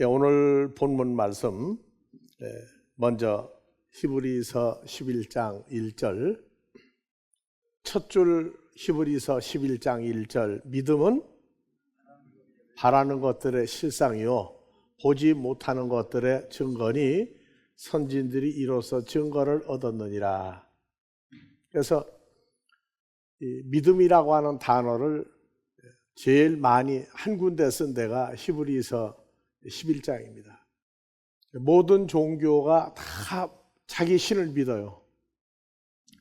오늘 본문 말씀 먼저 히브리서 11장 1절 첫 줄 히브리서 11장 1절 믿음은 바라는 것들의 실상이요 보지 못하는 것들의 증거니 선진들이 이로써 증거를 얻었느니라. 그래서 이 믿음이라고 하는 단어를 제일 많이 한 군데 쓴 데가 히브리서 11장입니다. 모든 종교가 다 자기 신을 믿어요.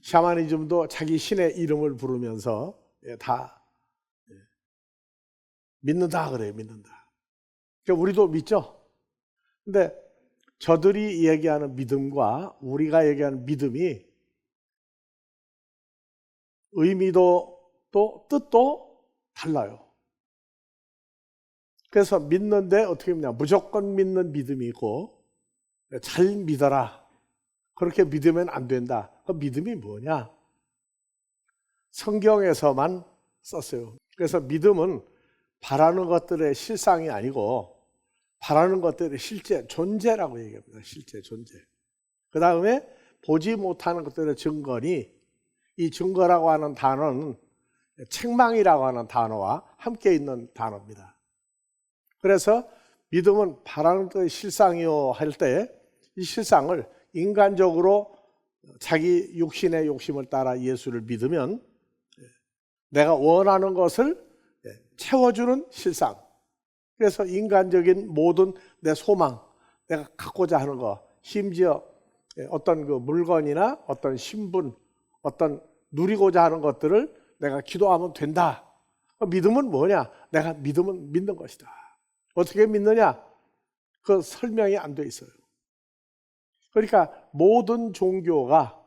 샤머니즘도 자기 신의 이름을 부르면서 다 믿는다 그래요. 믿는다. 그러니까 우리도 믿죠. 근데 저들이 얘기하는 믿음과 우리가 얘기하는 믿음이 의미도 또 뜻도 달라요. 그래서 믿는데 어떻게 믿냐? 무조건 믿는 믿음이 있고 잘 믿어라. 그렇게 믿으면 안 된다. 그 믿음이 뭐냐? 성경에서만 썼어요. 그래서 믿음은 바라는 것들의 실상이 아니고 바라는 것들의 실제 존재라고 얘기합니다. 실제 존재. 그 다음에 보지 못하는 것들의 증거니 이 증거라고 하는 단어는 책망이라고 하는 단어와 함께 있는 단어입니다. 그래서 믿음은 바라는 것의 실상이요 할 때 이 실상을 인간적으로 자기 육신의 욕심을 따라 예수를 믿으면 내가 원하는 것을 채워주는 실상. 그래서 인간적인 모든 내 소망, 내가 갖고자 하는 거, 심지어 어떤 그 물건이나 어떤 신분, 어떤 누리고자 하는 것들을 내가 기도하면 된다. 믿음은 뭐냐? 내가 믿으면 믿는 것이다. 어떻게 믿느냐? 그 설명이 안 돼 있어요. 그러니까 모든 종교가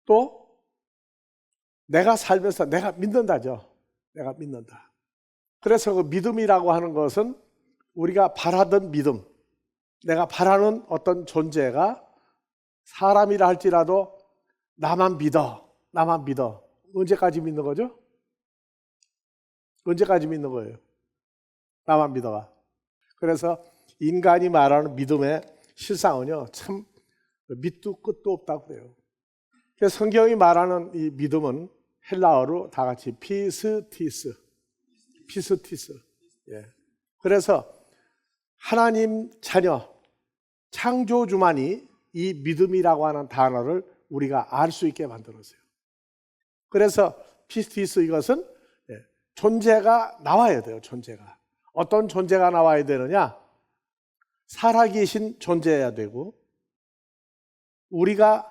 또 내가 살면서 내가 믿는다죠. 내가 믿는다. 그래서 그 믿음이라고 하는 것은 우리가 바라던 믿음, 내가 바라는 어떤 존재가 사람이라 할지라도 나만 믿어. 언제까지 믿는 거죠? 언제까지 믿는 거예요? 나만 믿어가. 그래서 인간이 말하는 믿음의 실상은요, 참 밑도 끝도 없다고 그래요. 그래서 성경이 말하는 이 믿음은 헬라어로 다 같이 피스티스. 예. 그래서 하나님 자녀, 창조주만이 이 믿음이라고 하는 단어를 우리가 알 수 있게 만들었어요. 그래서 피스티스 이것은 존재가 나와야 돼요. 존재가. 어떤 존재가 나와야 되느냐? 살아계신 존재여야 되고 우리가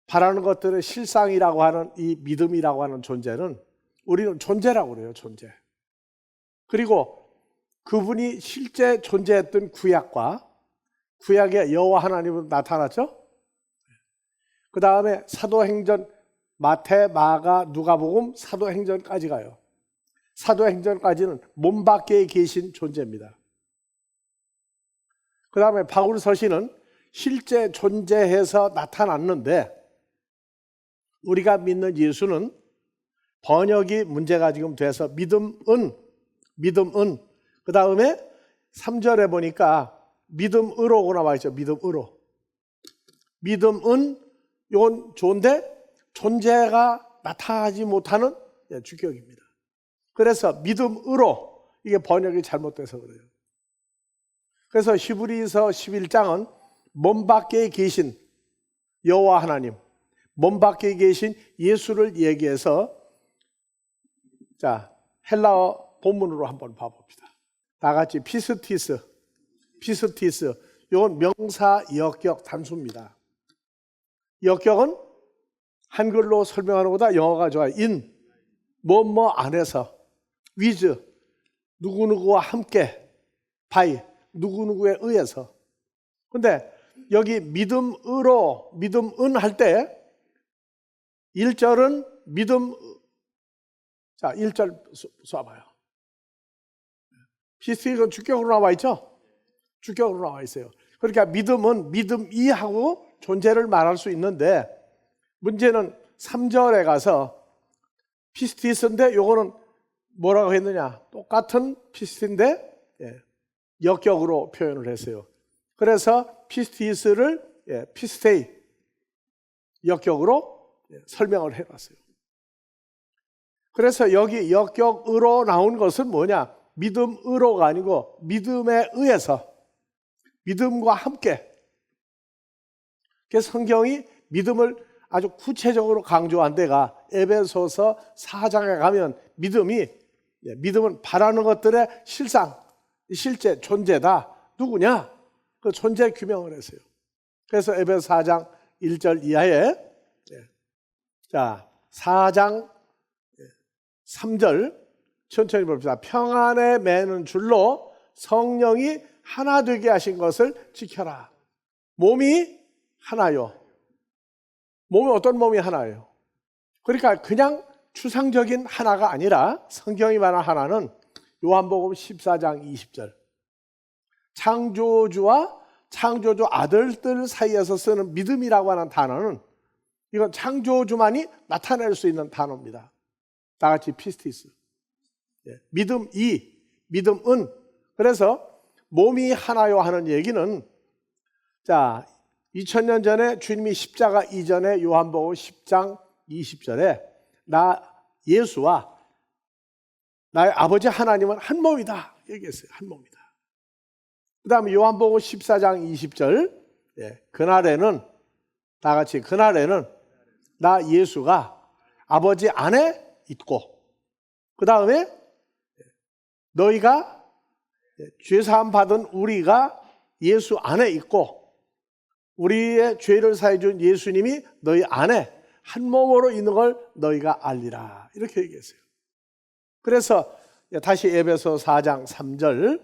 바라는 것들의 실상이라고 하는 이 믿음이라고 하는 존재는 우리는 존재라고 그래요. 존재. 그리고 그분이 실제 존재했던 구약과 구약의 여호와 하나님으로 나타났죠. 그 다음에 사도행전 마태, 마가, 누가복음, 사도행전까지 가요. 사도행전까지는 몸 밖에 계신 존재입니다. 그 다음에 바울서신은 실제 존재해서 나타났는데 우리가 믿는 예수는 번역이 문제가 지금 돼서 믿음은 그 다음에 3절에 보니까 믿음으로고 나와 있죠. 믿음은 이건 좋은데 존재가 나타나지 못하는 주격입니다. 그래서 믿음으로 이게 번역이 잘못돼서 그래요. 그래서 히브리서 11장은 몸 밖에 계신 여호와 하나님, 몸 밖에 계신 예수를 얘기해서 자 헬라어 본문으로 한번 봐봅시다. 다 같이 피스티스. 이건 명사 역격 단수입니다. 역격은 한글로 설명하는 것보다 영어가 좋아요. in, 뭐뭐 안에서, with, 누구누구와 함께, by, 누구누구에 의해서. 근데 여기 믿음은 할 때 1절은 믿음, 자 1절 쏴봐요. 피스티건 주격으로 나와 있죠? 주격으로 나와 있어요. 그러니까 믿음은 믿음이 하고 존재를 말할 수 있는데 문제는 3절에 가서 피스티스인데 요거는 뭐라고 했느냐? 똑같은 피스티인데 역격으로 표현을 했어요. 그래서 피스티스를 피스테이 역격으로 설명을 해봤어요. 그래서 여기 역격으로 나온 것은 뭐냐? 믿음으로가 아니고 믿음에 의해서, 믿음과 함께. 그래서 성경이 믿음을 아주 구체적으로 강조한 데가 에베소서 4장에 가면 믿음은 바라는 것들의 실제 존재다. 누구냐? 그 존재 규명을 했어요. 그래서 에베소 4장 1절 이하에 4장 3절 천천히 봅시다. 평안에 매는 줄로 성령이 하나 되게 하신 것을 지켜라. 몸이 하나요. 몸이 어떤 몸이 하나예요? 그러니까 그냥 추상적인 하나가 아니라 성경이 말하는 하나는 요한복음 14장 20절 창조주와 창조주 아들들 사이에서 쓰는 믿음이라고 하는 단어는 이건 창조주만이 나타낼 수 있는 단어입니다. 다 같이 피스티스. 믿음은. 그래서 몸이 하나요 하는 얘기는 2000년 전에 주님이 십자가 이전에 요한복음 10장 20절에 나 예수와 나의 아버지 하나님은 한 몸이다 얘기했어요. 한 몸이다. 그 다음에 요한복음 14장 20절 그날에는 다 같이 그날에는 나 예수가 아버지 안에 있고 그 다음에 너희가 죄사함 받은 우리가 예수 안에 있고 우리의 죄를 사해 준 예수님이 너희 안에 한 몸으로 있는 걸 너희가 알리라 이렇게 얘기했어요. 그래서 다시 에베소 4장 3절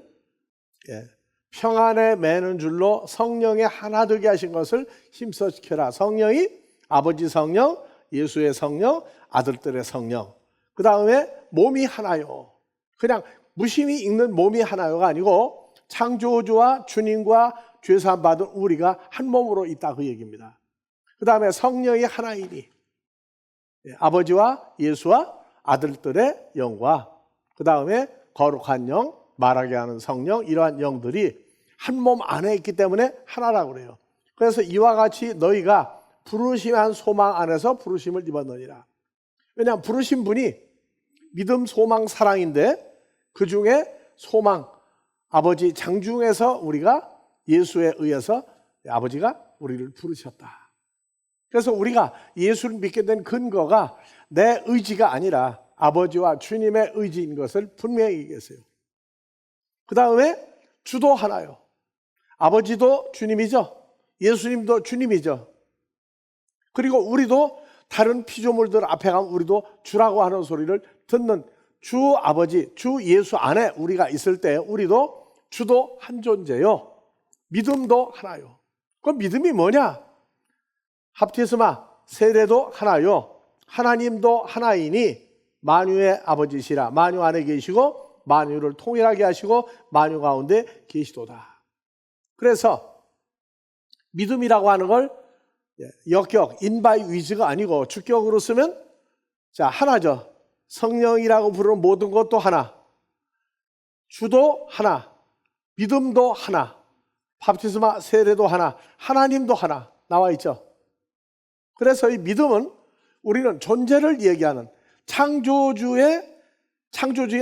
평안에 매는 줄로 성령의 하나 되게 하신 것을 힘써 지켜라. 성령이 아버지 성령, 예수의 성령, 아들들의 성령. 그 다음에 몸이 하나요. 그냥 무심히 읽는 몸이 하나요가 아니고 창조주와 주님과 죄사함 받은 우리가 한 몸으로 있다 그 얘기입니다. 그 다음에 성령이 하나이니 아버지와 예수와 아들들의 영과 그 다음에 거룩한 영, 말하게 하는 성령 이러한 영들이 한 몸 안에 있기 때문에 하나라고 그래요. 그래서 이와 같이 너희가 부르심한 소망 안에서 부르심을 입었느니라. 왜냐하면 부르신 분이 믿음, 소망, 사랑인데 그 중에 소망, 아버지 장중에서 우리가 예수에 의해서 아버지가 우리를 부르셨다. 그래서 우리가 예수를 믿게 된 근거가 내 의지가 아니라 아버지와 주님의 의지인 것을 분명히 얘기했어요. 그 다음에 주도 하나요. 아버지도 주님이죠. 예수님도 주님이죠. 그리고 우리도 다른 피조물들 앞에 가면 우리도 주라고 하는 소리를 듣는 주 아버지, 주 예수 안에 우리가 있을 때 우리도 주도 한 존재요. 믿음도 하나요. 그 믿음이 뭐냐? 합티스마, 세례도 하나요. 하나님도 하나이니 만유의 아버지시라. 만유 안에 계시고 만유를 통일하게 하시고 만유 가운데 계시도다. 그래서 믿음이라고 하는 걸 역격, 인바이 위즈가 아니고 주격으로 쓰면 하나죠. 성령이라고 부르는 모든 것도 하나, 주도 하나, 믿음도 하나, 바프티스마 세례도 하나, 하나님도 하나 나와 있죠. 그래서 이 믿음은 우리는 존재를 얘기하는 창조주인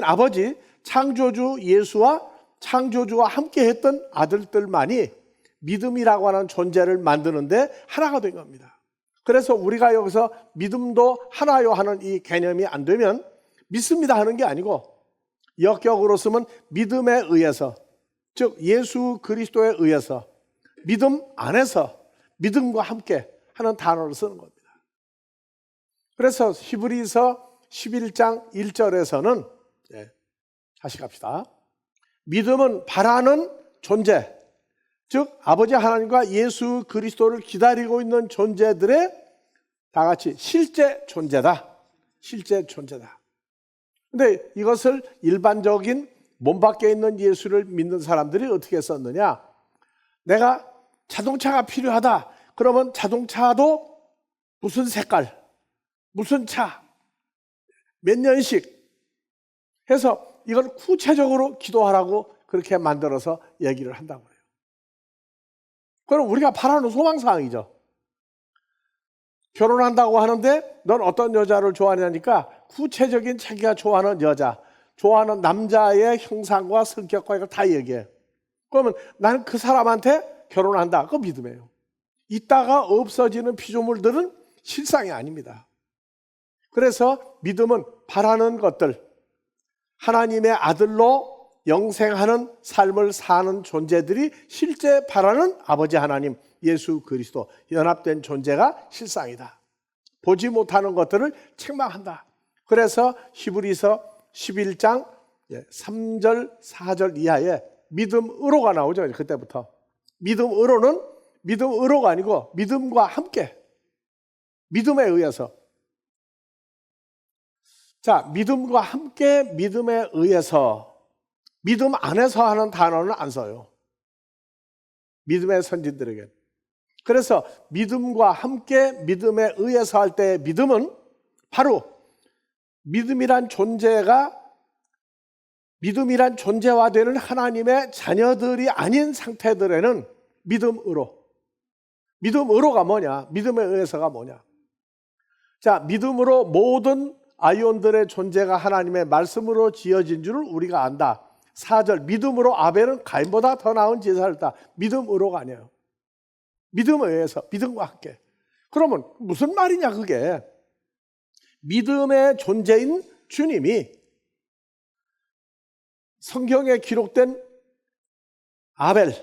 아버지, 창조주 예수와 창조주와 함께 했던 아들들만이 믿음이라고 하는 존재를 만드는데 하나가 된 겁니다. 그래서 우리가 여기서 믿음도 하나요 하는 이 개념이 안 되면 믿습니다 하는 게 아니고 역격으로 쓰면 믿음에 의해서, 즉 예수 그리스도에 의해서 믿음 안에서 믿음과 함께 하는 단어를 쓰는 겁니다. 그래서 히브리서 11장 1절에서는 다시 갑시다. 믿음은 바라는 존재, 즉 아버지 하나님과 예수 그리스도를 기다리고 있는 존재들의 다 같이 실제 존재다. 실제 존재다. 근데 이것을 일반적인 몸 밖에 있는 예수를 믿는 사람들이 어떻게 썼느냐? 내가 자동차가 필요하다. 그러면 자동차도 무슨 색깔, 무슨 차, 몇 년씩 해서 이걸 구체적으로 기도하라고 그렇게 만들어서 얘기를 한다고 해요. 그럼 우리가 바라는 소망사항이죠. 결혼한다고 하는데 넌 어떤 여자를 좋아하냐니까 구체적인 자기가 좋아하는 여자, 좋아하는 남자의 형상과 성격과 이걸 다 얘기해. 그러면 나는 그 사람한테 결혼한다. 그거 믿음이에요. 있다가 없어지는 피조물들은 실상이 아닙니다. 그래서 믿음은 바라는 것들, 하나님의 아들로 영생하는 삶을 사는 존재들이 실제 바라는 아버지 하나님, 예수 그리스도, 연합된 존재가 실상이다. 보지 못하는 것들을 책망한다. 그래서 히브리서 11장 3절, 4절 이하에 믿음으로가 나오죠. 그때부터. 믿음으로는 믿음으로가 아니고 믿음과 함께, 믿음에 의해서. 자, 믿음과 함께, 믿음에 의해서. 믿음 안에서 하는 단어는 안 써요. 믿음의 선진들에게. 그래서 믿음과 함께, 믿음에 의해서 할 때의 믿음은 바로 믿음이란 존재화되는 하나님의 자녀들이 아닌 상태들에는 믿음으로가 뭐냐? 믿음에 의해서가 뭐냐? 자, 믿음으로 모든 아이온들의 존재가 하나님의 말씀으로 지어진 줄을 우리가 안다. 4절, 믿음으로 아벨은 가인보다 더 나은 제사를 했다. 믿음으로가 아니에요. 믿음에 의해서, 믿음과 함께. 그러면 무슨 말이냐 그게? 믿음의 존재인 주님이 성경에 기록된 아벨,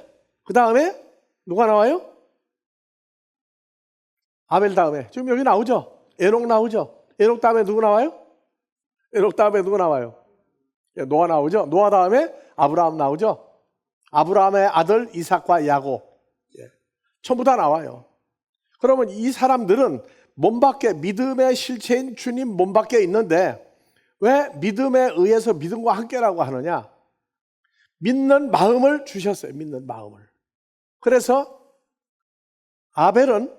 그 다음에 누가 나와요? 아벨 다음에 지금 여기 나오죠? 에녹 나오죠? 에녹 다음에 누구 나와요? 에녹 다음에 누구 나와요? 노아 나오죠? 노아 다음에 아브라함 나오죠? 아브라함의 아들 이삭과 야곱, 전부 다 나와요. 그러면 이 사람들은 몸 밖에, 믿음의 실체인 주님 몸 밖에 있는데 왜 믿음에 의해서 믿음과 함께라고 하느냐? 믿는 마음을 주셨어요. 믿는 마음을. 그래서 아벨은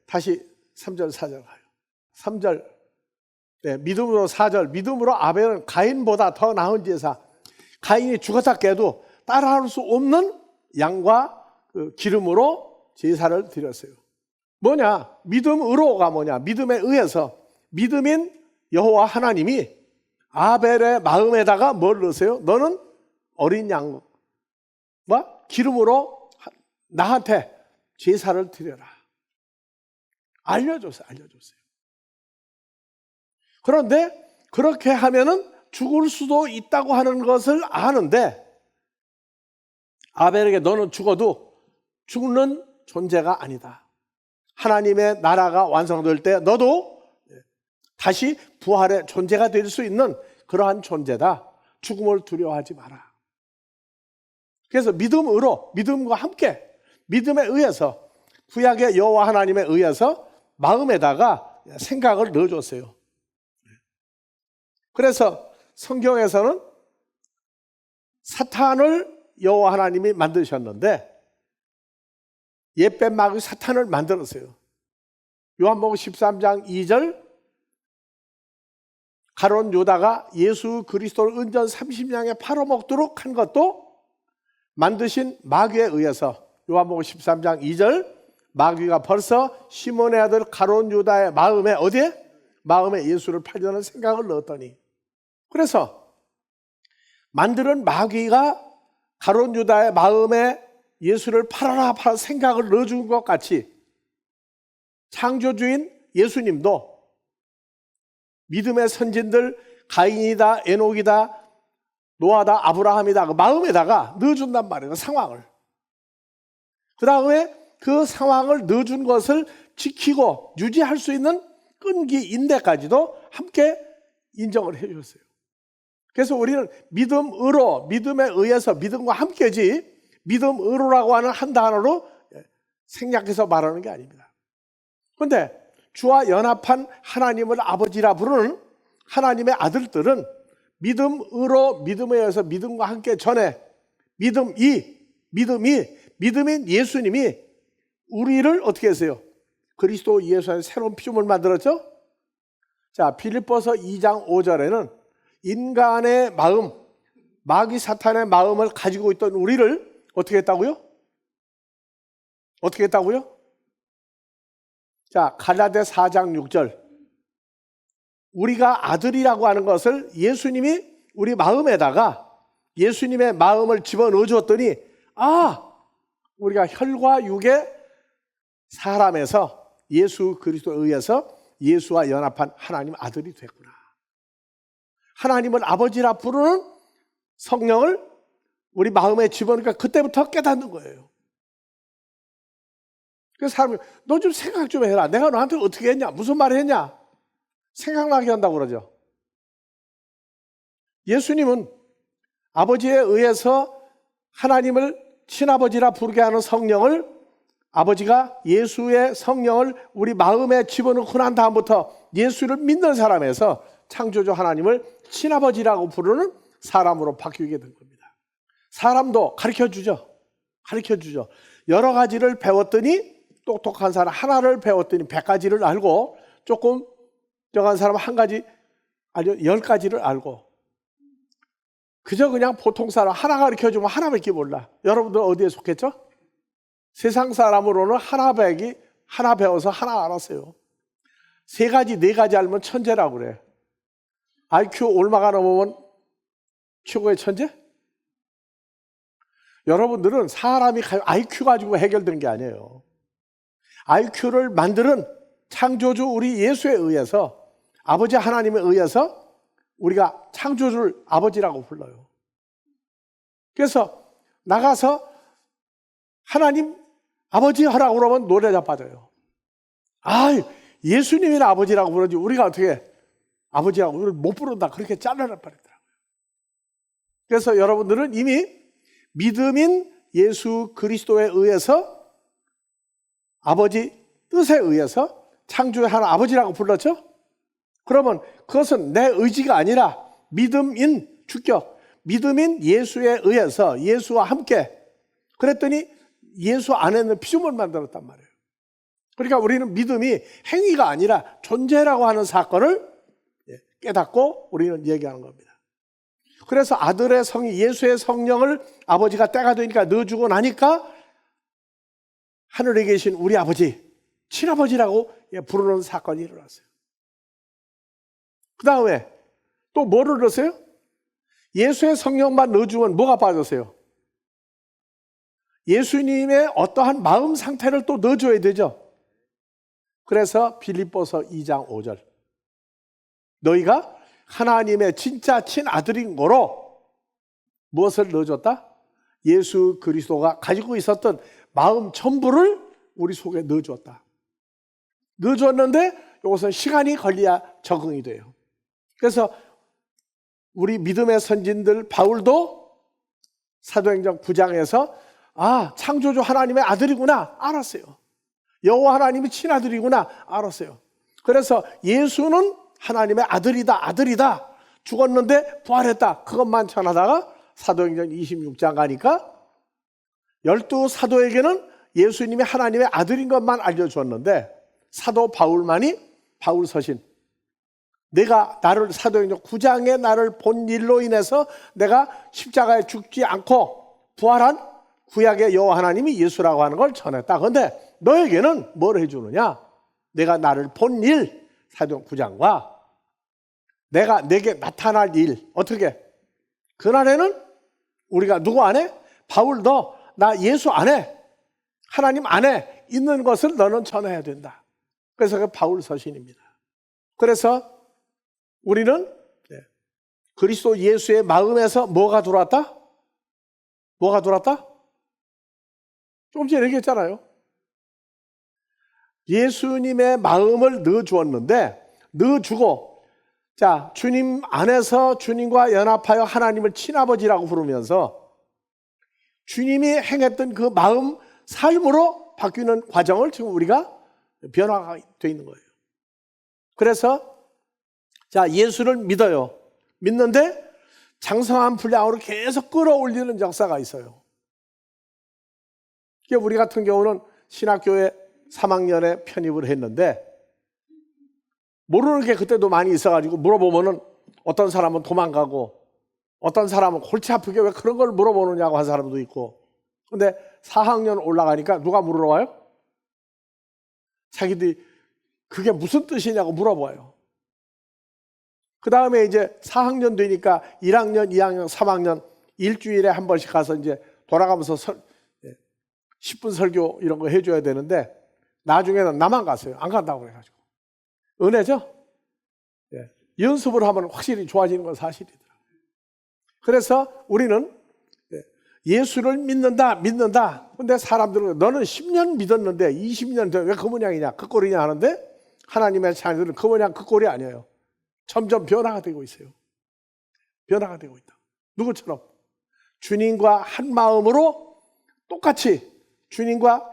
다시 3절 4절 가요. 3절 믿음으로 4절, 믿음으로 아벨은 가인보다 더 나은 제사. 가인이 죽었다 깨도 따라할 수 없는 양과 그 기름으로 제사를 드렸어요. 뭐냐? 믿음으로가 뭐냐? 믿음에 의해서 믿음인 여호와 하나님이 아벨의 마음에다가 뭘 넣으세요? 너는 어린 양과 기름으로 나한테 제사를 드려라. 알려줬어요. 그런데 그렇게 하면은 죽을 수도 있다고 하는 것을 아는데 아벨에게 너는 죽어도 죽는 존재가 아니다. 하나님의 나라가 완성될 때 너도 다시 부활의 존재가 될 수 있는 그러한 존재다. 죽음을 두려워하지 마라. 그래서 믿음으로, 믿음과 함께, 믿음에 의해서, 구약의 여호와 하나님에 의해서 마음에다가 생각을 넣어줬어요. 그래서 성경에서는 사탄을 여호와 하나님이 만드셨는데 옛뱀 마귀 사탄을 만들었어요. 요한복음 13장 2절, 가룟 유다가 예수 그리스도를 은전 30냥에 팔아먹도록 한 것도 만드신 마귀에 의해서, 요한복음 13장 2절, 마귀가 벌써 시몬의 아들 가룟 유다의 마음에 어디에? 마음에 예수를 팔려는 생각을 넣었더니, 그래서 만드는 마귀가 가룟 유다의 마음에 예수를 팔아라 생각을 넣어준 것 같이 창조주인 예수님도 믿음의 선진들 가인이다, 에녹이다, 노아다, 아브라함이다 그 마음에다가 넣어준단 말이에요. 상황을. 그 다음에 그 상황을 넣어준 것을 지키고 유지할 수 있는 끈기인데까지도 함께 인정을 해 주셨어요. 그래서 우리는 믿음으로, 믿음에 의해서, 믿음과 함께지 믿음으로라고 하는 한 단어로 생략해서 말하는 게 아닙니다. 그런데 주와 연합한 하나님을 아버지라 부르는 하나님의 아들들은 믿음으로, 믿음에 의해서 믿음과 함께 전에 믿음인 예수님이 우리를 어떻게 했어요? 그리스도 예수 안에 새로운 피조물 만들었죠? 자, 빌립보서 2장 5절에는 인간의 마귀 사탄의 마음을 가지고 있던 우리를 어떻게 했다고요? 어떻게 했다고요? 자, 갈라디아 4장 6절. 우리가 아들이라고 하는 것을 예수님이 우리 마음에다가 예수님의 마음을 집어넣어 주었더니 우리가 혈과 육의 사람에서 예수 그리스도에 의해서 예수와 연합한 하나님 아들이 됐구나. 하나님을 아버지라 부르는 성령을 우리 마음에 집어넣으니까 그때부터 깨닫는 거예요. 그래서 사람이 너 좀 생각 좀 해라. 내가 너한테 어떻게 했냐? 무슨 말을 했냐? 생각나게 한다고 그러죠. 예수님은 아버지에 의해서 하나님을 친아버지라 부르게 하는 성령을 아버지가 예수의 성령을 우리 마음에 집어넣고 난 다음부터 예수를 믿는 사람에서 창조주 하나님을 친아버지라고 부르는 사람으로 바뀌게 된 겁니다. 사람도 가르쳐주죠. 가르쳐주죠. 여러 가지를 배웠더니 똑똑한 사람 하나를 배웠더니 100가지를 알고 조금 적은 사람 한 가지 아니요 10가지를 알고 그저 그냥 보통 사람 하나 가르쳐주면 하나밖에 몰라. 여러분들 어디에 속했죠? 세상 사람으로는 하나 배워서 하나 알았어요. 3가지 4가지 알면 천재라고 그래. IQ 얼마가 넘으면 최고의 천재? 여러분들은 사람이 IQ 가지고 해결된 게 아니에요. IQ를 만드는 창조주 우리 예수에 의해서 아버지 하나님에 의해서 우리가 창조주를 아버지라고 불러요. 그래서 나가서 하나님 아버지 하라고 그러면 노래 자빠져요. 예수님이나 아버지라고 부르지 우리가 어떻게 아버지라고 우리를 못 부른다 그렇게 잘라라 버리더라고요. 그래서 여러분들은 이미 믿음인 예수 그리스도에 의해서 아버지 뜻에 의해서 창조의 하나 아버지라고 불렀죠? 그러면 그것은 내 의지가 아니라 믿음인 주격, 믿음인 예수에 의해서 예수와 함께 그랬더니 예수 안에는 피조물 만들었단 말이에요. 그러니까 우리는 믿음이 행위가 아니라 존재라고 하는 사건을 깨닫고 우리는 얘기하는 겁니다. 그래서 아들의 성이 예수의 성령을 아버지가 때가 되니까 넣어주고 나니까 하늘에 계신 우리 아버지, 친아버지라고 부르는 사건이 일어났어요. 그 다음에 또 뭐를 넣었어요? 예수의 성령만 넣어주면 뭐가 빠졌어요? 예수님의 어떠한 마음 상태를 또 넣어줘야 되죠. 그래서 빌립보서 2장 5절 너희가 하나님의 진짜 친아들인 거로 무엇을 넣어줬다? 예수 그리스도가 가지고 있었던 마음 전부를 우리 속에 넣어줬다. 넣어줬는데 이것은 시간이 걸려야 적응이 돼요. 그래서 우리 믿음의 선진들 바울도 사도행전 9장에서 창조주 하나님의 아들이구나 알았어요. 여호와 하나님이 친아들이구나 알았어요. 그래서 예수는 하나님의 아들이다 죽었는데 부활했다 그것만 전하다가 사도행전 26장 가니까 12사도에게는 예수님이 하나님의 아들인 것만 알려주었는데 사도 바울만이 바울 서신 내가 나를 사도행전 9장에 나를 본 일로 인해서 내가 십자가에 죽지 않고 부활한 구약의 여호와 하나님이 예수라고 하는 걸 전했다. 그런데 너에게는 뭘 해주느냐? 내가 나를 본 일 사도행전 9장과 내가 내게 나타날 일 어떻게? 그날에는 우리가 누구 안에? 바울도 나 예수 안에 하나님 안에 있는 것을 너는 전해야 된다. 그래서 그 바울 서신입니다. 그래서 우리는 그리스도 예수의 마음에서 뭐가 들어왔다? 뭐가 들어왔다? 조금 전에 얘기했잖아요. 예수님의 마음을 넣어주었는데 넣어주고 자 주님 안에서 주님과 연합하여 하나님을 친아버지라고 부르면서 주님이 행했던 그 마음 삶으로 바뀌는 과정을 지금 우리가 변화가 되어 있는 거예요. 그래서 자 예수를 믿어요. 믿는데 장성한 분량으로 계속 끌어올리는 역사가 있어요. 우리 같은 경우는 신학교에 3학년에 편입을 했는데 모르는 게 그때도 많이 있어가지고 물어보면은 어떤 사람은 도망가고 어떤 사람은 골치 아프게 왜 그런 걸 물어보느냐고 한 사람도 있고. 근데 4학년 올라가니까 누가 물어봐요? 자기들이 그게 무슨 뜻이냐고 물어봐요. 그 다음에 이제 4학년 되니까 1학년, 2학년, 3학년 일주일에 한 번씩 가서 이제 돌아가면서 10분 설교 이런 거 해줘야 되는데 나중에는 나만 갔어요. 안 간다고 그래가지고. 은혜죠? 예. 연습을 하면 확실히 좋아지는 건 사실이더라고요. 그래서 우리는 예수를 믿는다. 근데 사람들은 너는 10년 믿었는데 20년 왜 그 모양이냐, 그 꼴이냐 하는데 하나님의 자녀들은 그 모양 그 꼴이 아니에요. 점점 변화가 되고 있어요. 변화가 되고 있다. 누구처럼? 주님과 한 마음으로 똑같이 주님과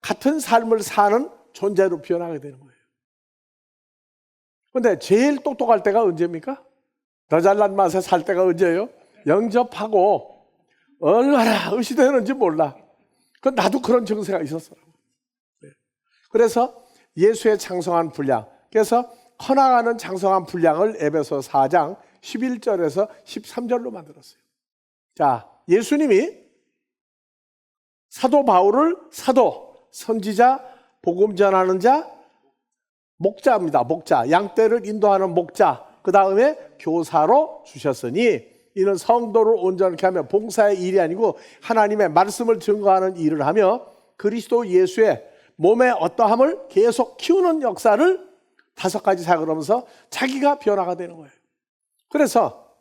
같은 삶을 사는 존재로 변하게 되는 거예요. 근데 제일 똑똑할 때가 언제입니까? 더 잘난 맛에 살 때가 언제예요? 영접하고 얼마나 의시되는지 몰라. 나도 그런 증세가 있었어요. 그래서 예수의 장성한 분량, 그래서 커나가는 장성한 분량을 에베소 4장 11절에서 13절로 만들었어요. 자, 예수님이 사도 바울을 사도, 선지자, 복음 전하는 자, 목자입니다. 목자, 양떼를 인도하는 목자, 그 다음에 교사로 주셨으니 이는 성도를 온전케 하며 봉사의 일이 아니고 하나님의 말씀을 증거하는 일을 하며 그리스도 예수의 몸의 어떠함을 계속 키우는 역사를 5가지 사역을 하면서 자기가 변화가 되는 거예요. 그래서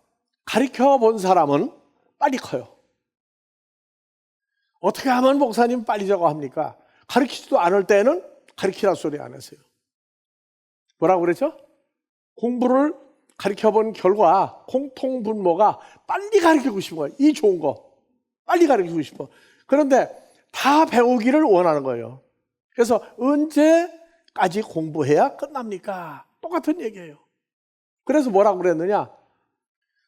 가르쳐 본 사람은 빨리 커요. 어떻게 하면 목사님 빨리 저거 합니까? 가르치지도 않을 때는 가르치라 소리 안 했어요. 뭐라고 그랬죠? 공부를 가르쳐본 결과 공통분모가 빨리 가르치고 싶은 거예요. 이 좋은 거 빨리 가르치고 싶어. 그런데 다 배우기를 원하는 거예요. 그래서 언제까지 공부해야 끝납니까? 똑같은 얘기예요. 그래서 뭐라고 그랬느냐?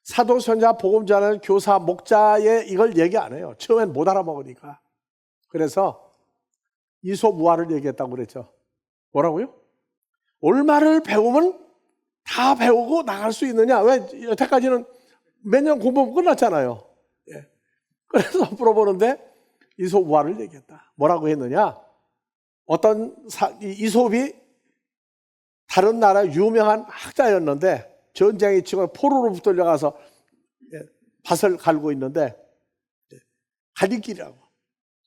사도, 선자, 복음 전하는 교사, 목자의 이걸 얘기 안 해요. 처음엔 못 알아먹으니까. 그래서 이소무화를 얘기했다고 그랬죠. 뭐라고요? 얼마를 배우면 다 배우고 나갈 수 있느냐? 왜 여태까지는 몇 년 공부하면 끝났잖아요. 예. 그래서 물어보는데 이소무화를 얘기했다. 뭐라고 했느냐? 어떤 이솝이 다른 나라 유명한 학자였는데 전쟁에 치고 포로로 붙들려가서 밭을 갈고 있는데 갈림길이라고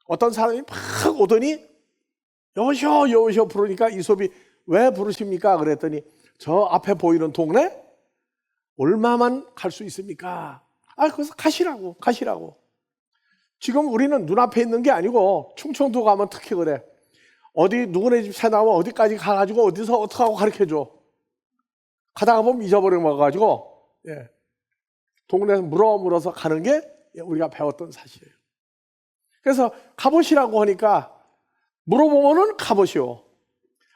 어떤 사람이 막 오더니 여우셔 부르니까 이솝이 왜 부르십니까? 그랬더니 저 앞에 보이는 동네 얼마만 갈 수 있습니까? 그래서 가시라고. 지금 우리는 눈앞에 있는 게 아니고 충청도 가면 특히 그래. 어디 누구네 집 새 나오면 어디까지 가가지고 어디서 어떻게 하고 가르쳐줘. 가다가 보면 잊어버려 먹어가지고 동네에서 물어서 가는 게 우리가 배웠던 사실이에요. 그래서 가보시라고 하니까 물어보면은 가보시오.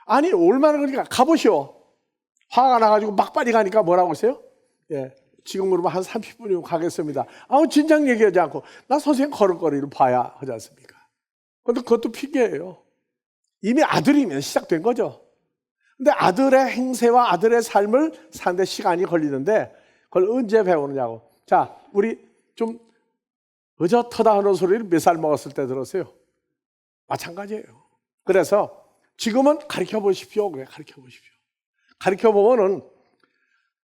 아니 얼마나 그러니까 가보시오. 화가 나가지고 막 빨리 가니까 뭐라고 했어요? 지금 그러면 한 30분이면 가겠습니다. 진작 얘기하지 않고 나 선생님 걸음걸이를 봐야 하지 않습니까? 그런데 그것도 핑계예요. 이미 아들이면 시작된 거죠. 근데 아들의 행세와 아들의 삶을 사는데 시간이 걸리는데 그걸 언제 배우느냐고. 자, 우리 좀 어젓하다 하는 소리를 몇 살 먹었을 때 들었어요? 마찬가지예요. 그래서 지금은 가르쳐 보십시오. 그래, 가르쳐 보십시오. 가르쳐 보면은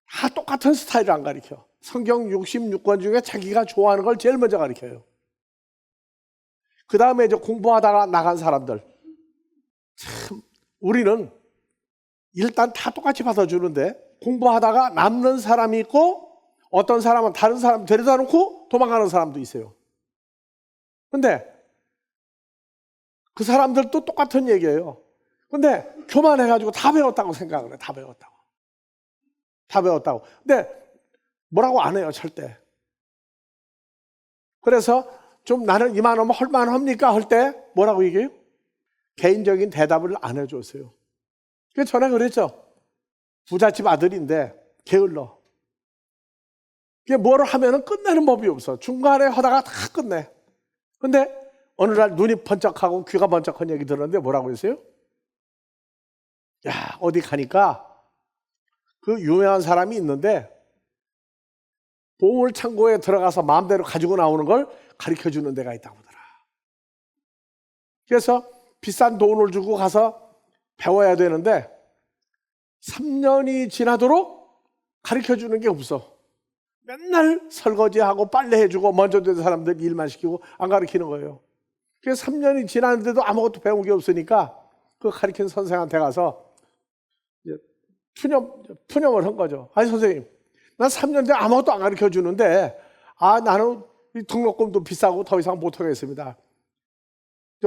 다 똑같은 스타일을 안 가르쳐. 성경 66권 중에 자기가 좋아하는 걸 제일 먼저 가르쳐요. 그 다음에 이제 공부하다가 나간 사람들. 참, 우리는 일단 다 똑같이 받아주는데 공부하다가 남는 사람이 있고 어떤 사람은 다른 사람 데려다 놓고 도망가는 사람도 있어요. 근데 그 사람들도 똑같은 얘기예요. 근데 교만해가지고 다 배웠다고 생각을 해. 다 배웠다고. 근데 뭐라고 안 해요, 절대. 그래서 좀 나는 이만하면 할만합니까? 할 때 뭐라고 얘기해요? 개인적인 대답을 안 해줬어요. 그래서 전에 그랬죠. 부잣집 아들인데 게을러. 이게 뭐를 하면은 끝내는 법이 없어. 중간에 하다가 다 끝내. 근데 어느 날 눈이 번쩍하고 귀가 번쩍한 얘기 들었는데 뭐라고 했어요? 야, 어디 가니까 그 유명한 사람이 있는데 보물 창고에 들어가서 마음대로 가지고 나오는 걸 가르쳐 주는 데가 있다고 하더라. 그래서 비싼 돈을 주고 가서 배워야 되는데 3년이 지나도록 가르쳐 주는 게 없어. 맨날 설거지하고 빨래해주고 먼저 된 사람들 일만 시키고 안 가르치는 거예요. 그래서 3년이 지났는데도 아무것도 배운 게 없으니까 그 가르치는 선생한테 가서 푸념을 한 거죠. 아니 선생님, 난 3년 째 아무것도 안 가르쳐 주는데 나는 이 등록금도 비싸고 더 이상 못 하겠습니다.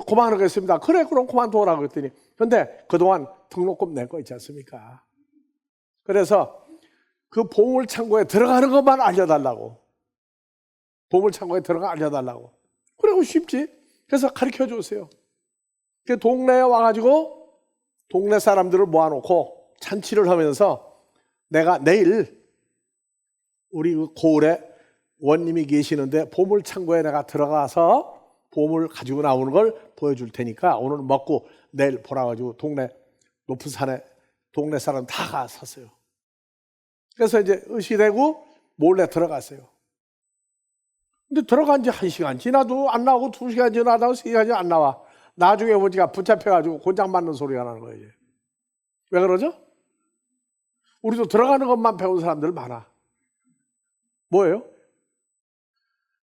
그만하겠습니다. 그래 그럼 그만둬라 그랬더니 근데 그동안 등록금 낸 거 있지 않습니까? 그래서 그 보물창고에 들어가는 것만 알려달라고. 보물창고에 들어가 알려달라고. 그래 쉽지. 그래서 가르쳐 주세요. 동네에 와가지고 동네 사람들을 모아놓고 잔치를 하면서 내가 내일 우리 고을에 원님이 계시는데 보물창고에 내가 들어가서 보물 가지고 나오는 걸 보여줄 테니까 오늘 먹고 내일 보라가지고 동네 높은 산에 동네 사람 다 갔었어요. 그래서 이제 의시되고 몰래 들어갔어요. 근데 들어간 지 1시간 지나도 안 나오고 2시간 지나도 3시간 지나도 안 나와. 나중에 보니까 붙잡혀가지고 곤장 맞는 소리가 나는 거예요. 이제. 왜 그러죠? 우리도 들어가는 것만 배운 사람들 많아. 뭐예요?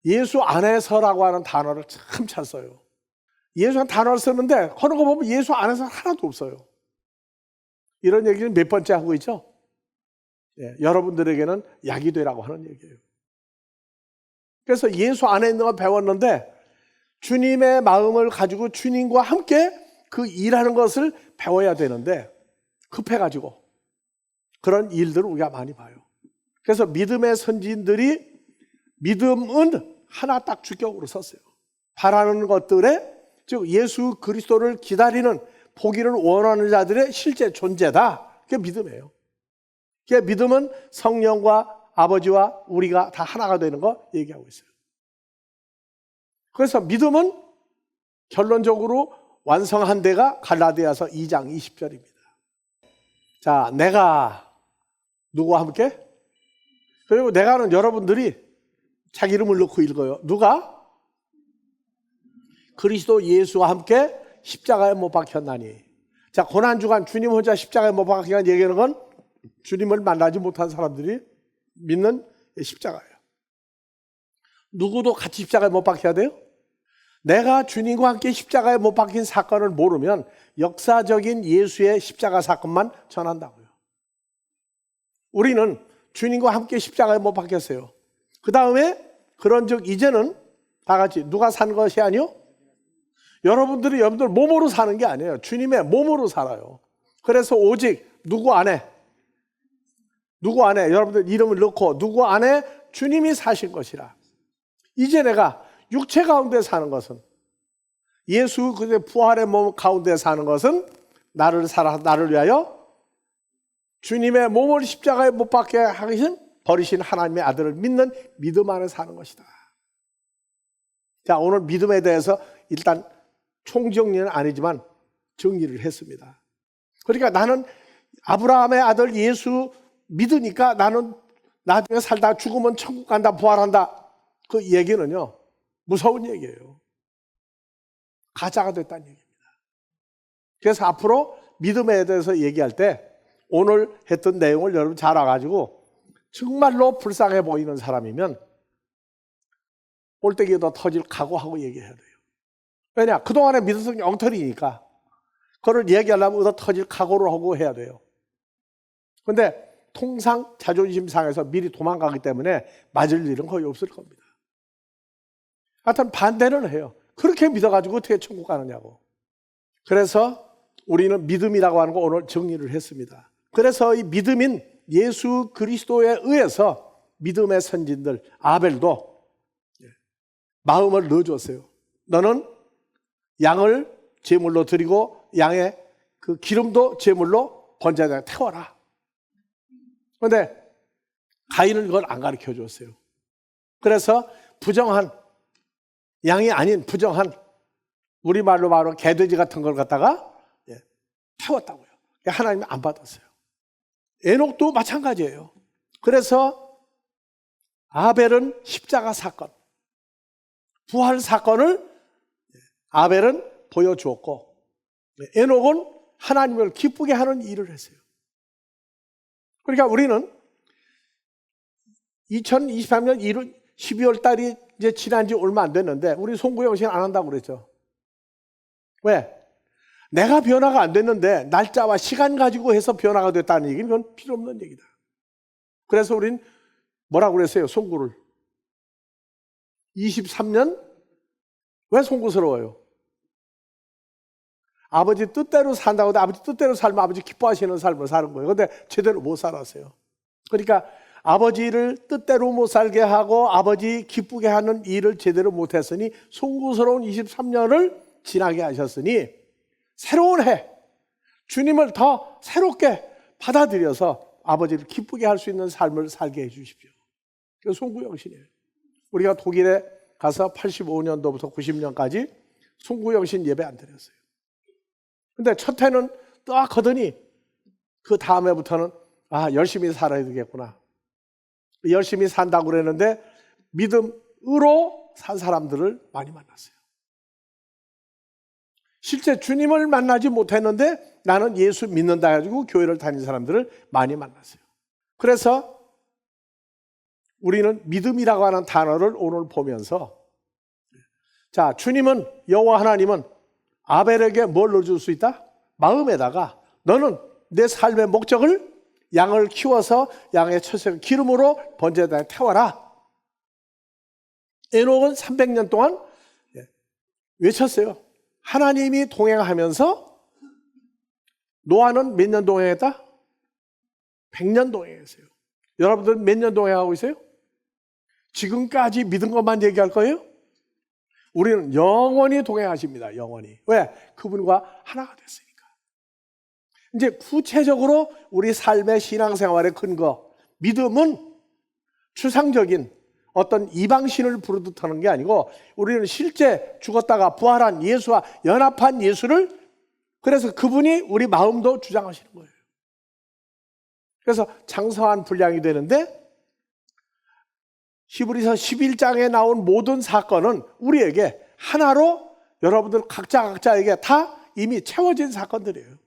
예수 안에서라고 하는 단어를 참 잘 써요. 예수한 단어를 쓰는데 하는 거 보면 예수 안에서 하나도 없어요. 이런 얘기는 몇 번째 하고 있죠? 여러분들에게는 약이 되라고 하는 얘기예요. 그래서 예수 안에 있는 거 배웠는데 주님의 마음을 가지고 주님과 함께 그 일하는 것을 배워야 되는데 급해가지고 그런 일들을 우리가 많이 봐요. 그래서 믿음의 선진들이 믿음은 하나 딱 주격으로 섰어요. 바라는 것들에 즉 예수 그리스도를 기다리는 보기를 원하는 자들의 실제 존재다. 그게 믿음이에요. 그게 믿음은 성령과 아버지와 우리가 다 하나가 되는 거 얘기하고 있어요. 그래서 믿음은 결론적으로 완성한 데가 갈라디아서 2장 20절입니다. 자, 내가 누구와 함께? 그리고 내가는 여러분들이 자기 이름을 넣고 읽어요. 누가? 그리스도 예수와 함께 십자가에 못 박혔나니. 자, 고난주간 주님 혼자 십자가에 못 박힌다는 얘기하는 건 주님을 만나지 못한 사람들이 믿는 십자가예요. 누구도 같이 십자가에 못 박혀야 돼요? 내가 주님과 함께 십자가에 못 박힌 사건을 모르면 역사적인 예수의 십자가 사건만 전한다고요. 우리는 주님과 함께 십자가에 못 박혔어요. 그 다음에 그런즉 이제는 다 같이 누가 산 것이 아니요? 여러분들 몸으로 사는 게 아니에요. 주님의 몸으로 살아요. 그래서 오직 누구 안에 여러분들 이름을 넣고 누구 안에 주님이 사신 것이라. 이제 내가 육체 가운데 사는 것은 예수 그의 부활의 몸 가운데 사는 것은 나를 위하여 주님의 몸을 십자가에 못 박게 하신 버리신 하나님의 아들을 믿는 믿음 안에 사는 것이다. 자, 오늘 믿음에 대해서 일단 총정리는 아니지만 정리를 했습니다. 그러니까 나는 아브라함의 아들 예수 믿으니까 나는 나중에 살다 죽으면 천국 간다, 부활한다. 그 얘기는요, 무서운 얘기예요. 가짜가 됐다는 얘기입니다. 그래서 앞으로 믿음에 대해서 얘기할 때 오늘 했던 내용을 여러분 잘 알아가지고 정말로 불쌍해 보이는 사람이면 볼때기에 더 터질 각오하고 얘기해야 돼요. 왜냐? 그동안의 믿음성이 엉터리니까 그걸 얘기하려면 얻어 터질 각오를 하고 해야 돼요. 근데 통상 자존심 상해서 미리 도망가기 때문에 맞을 일은 거의 없을 겁니다. 하여튼 반대는 해요. 그렇게 믿어가지고 어떻게 천국 가느냐고. 그래서 우리는 믿음이라고 하는 거 오늘 정리를 했습니다. 그래서 이 믿음인 예수 그리스도에 의해서 믿음의 선진들 아벨도 마음을 넣어줬어요. 너는 양을 제물로 드리고 양의 그 기름도 제물로 번제단에 태워라. 그런데 가인은 그걸 안 가르쳐 줬어요. 그래서 부정한 양이 아닌 부정한 우리말로 말하면 개돼지 같은 걸 갖다가 태웠다고요. 하나님이 안 받았어요. 에녹도 마찬가지예요. 그래서 아벨은 십자가 사건, 부활 사건을 아벨은 보여주었고, 에녹은 하나님을 기쁘게 하는 일을 했어요. 그러니까 우리는 2023년 12월 달이 이제 지난 지 얼마 안 됐는데, 우리 송구영신 안 한다고 그랬죠. 왜? 내가 변화가 안 됐는데 날짜와 시간 가지고 해서 변화가 됐다는 얘기는 그건 필요 없는 얘기다. 그래서 우린 뭐라고 그랬어요? 송구를. 23년? 왜 송구스러워요? 아버지 뜻대로 산다고 해도 아버지 뜻대로 살면 아버지 기뻐하시는 삶을 사는 거예요. 근데 제대로 못 살았어요. 그러니까 아버지를 뜻대로 못 살게 하고 아버지 기쁘게 하는 일을 제대로 못 했으니 송구스러운 23년을 지나게 하셨으니 새로운 해, 주님을 더 새롭게 받아들여서 아버지를 기쁘게 할 수 있는 삶을 살게 해 주십시오. 그게 송구영신이에요. 우리가 독일에 가서 85년도부터 90년까지 송구영신 예배 안 드렸어요. 근데 첫 해는 딱 하더니 그 다음 해부터는 열심히 살아야 되겠구나. 열심히 산다고 그랬는데 믿음으로 산 사람들을 많이 만났어요. 실제 주님을 만나지 못했는데 나는 예수 믿는다 해가지고 교회를 다니는 사람들을 많이 만났어요. 그래서 우리는 믿음이라고 하는 단어를 오늘 보면서, 자, 주님은, 여호와 하나님은 아벨에게 뭘 넣어줄 수 있다? 마음에다가 너는 내 삶의 목적을 양을 키워서 양의 처세를 기름으로 번제단에 태워라. 에녹은 300년 동안 외쳤어요. 하나님이 동행하면서 노아는 몇 년 동행했다? 100년 동행했어요. 여러분들 몇 년 동행하고 있어요? 지금까지 믿은 것만 얘기할 거예요? 우리는 영원히 동행하십니다. 영원히. 왜? 그분과 하나가 됐으니까. 이제 구체적으로 우리 삶의 신앙생활의 근거, 믿음은 추상적인 어떤 이방신을 부르듯 하는 게 아니고 우리는 실제 죽었다가 부활한 예수와 연합한 예수를, 그래서 그분이 우리 마음도 주장하시는 거예요. 그래서 장성한 분량이 되는데 히브리서 11장에 나온 모든 사건은 우리에게 하나로 여러분들 각자에게 다 이미 채워진 사건들이에요.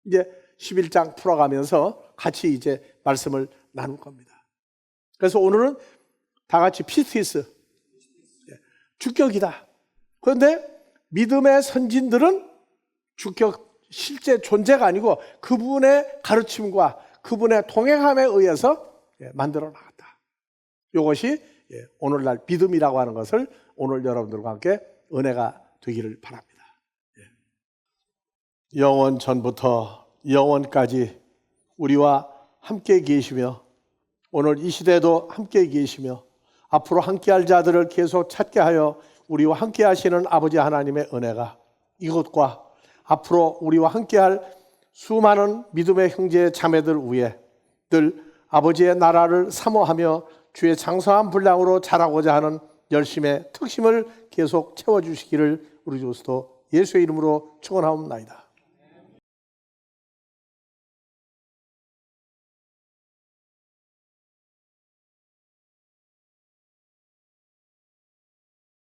이제 11장 풀어가면서 같이 이제 말씀을 나눌 겁니다. 그래서 오늘은 다 같이 피스티스, 주격이다. 그런데 믿음의 선진들은 주격 실제 존재가 아니고 그분의 가르침과 그분의 동행함에 의해서 만들어 나갔다. 이것이 오늘날 믿음이라고 하는 것을 오늘 여러분들과 함께 은혜가 되기를 바랍니다. 영원 전부터 영원까지 우리와 함께 계시며 오늘 이 시대에도 함께 계시며 앞으로 함께할 자들을 계속 찾게 하여 우리와 함께 하시는 아버지 하나님의 은혜가 이것과 앞으로 우리와 함께할 수많은 믿음의 형제 자매들 위에 늘 아버지의 나라를 사모하며 주의 장성한 분량으로 자라고자 하는 열심의 특심을 계속 채워주시기를 우리 주 그리스도 예수의 이름으로 축원하옵나이다.